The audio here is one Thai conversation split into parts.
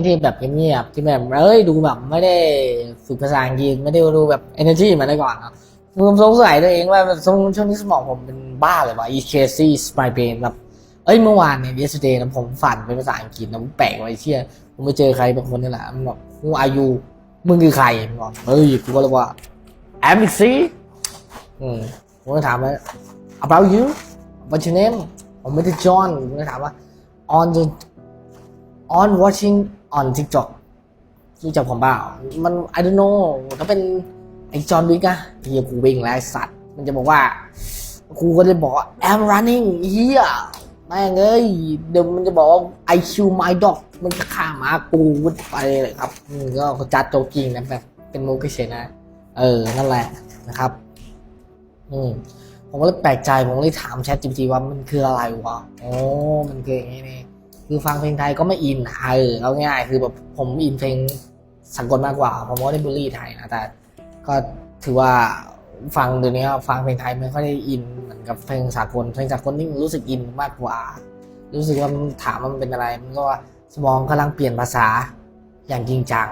ที่แบบเงียบๆที่แบบดูแบบไม่ได้ฝึกภาษาอังกฤษไม่ได้ดูแบบ energy เหมือนแต่ก่อนเนาะผมสงสัยตัวเองว่าช่วงนี้สมองผมเป็นบ้าเลยว่ะ EKC my brain แบบเมื่อวานเนี่ย yesterday นะผมฝันเป็นภาษาอังกฤษนะผมแปลกไว้เชี่ยผมไปเจอใครบางคนนี่แหละมันบอก who are you มึงคือใครมันบอกกูก็เลยว่า I'm C ผมก็ถามว่า about you what's your name ผมไม่ได้จอห์นผมก็ถามว่า on watching on TikTok รู้จักผมเปล่ามัน I don't know ถ้าเป็นไอ้จอห์นวิกอะเฮียกูวิ่งแล้วไอ้สัตว์มันจะบอกว่ากูก็จะบอกว่า I'm running เฮียแม่งเดี๋ยวมันจะบอกว่า I kill my dog มันจะฆ่าหมากูไปเลยครับก็เขาจัดโจกิงนะแบบเป็นมุกเฉยๆนะนั่นแหละนะครับผมก็เลยแปลกใจผมเลยถาม ChatGPT ว่ามันคืออะไรวะมันคืออย่างนี้นี่คือฟังเพลงไทยก็ไม่อินเอาง่ายคือแบบผมอินเพลงสากลมากกว่าผมก็ได้บูลลี่ไทยนะแต่ก็ถือว่าฟังเดี๋ยวนี้ฟังเพลงไทยไม่ค่อยได้อินเหมือนกับเพลงสากลนี่รู้สึกอินมากกว่ารู้สึกว่าถามว่ามันเป็นอะไรมันก็ว่าสมองกำลังเปลี่ยนภาษาอย่างจริงจัง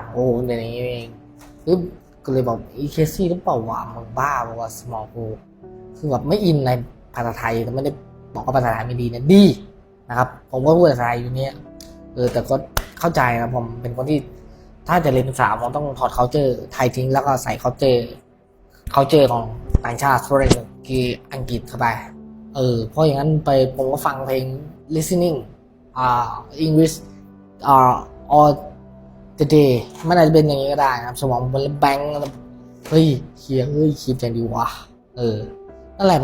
เดี๋ยวนี้เองก็เลยบอกอีเคซี่หรือเปล่าวะมึงบ้าบอกว่าสมองกูคือแบบไม่อินในภาษาไทยแต่ไม่ได้บอกว่าภาษาไทยไม่ดีนะดีนะครับผมก็พูดภาษาไทยอยู่เนี่ยแต่ก็เข้าใจนะผมเป็นคนที่ถ้าจะเรียนภาษาผมต้องถอด culture ไทยทิ้งแล้วก็ใส่ culture ของต่างชาติส่วนคืออังกฤษเข้าไปเพราะอย่างนั้นไปผมก็ฟังเพลง listening English all the day มันอาจจะเป็นอย่างนี้ก็ได้นะครับสมองมันแบงค์คิดอย่างดีวะนั่นแหละ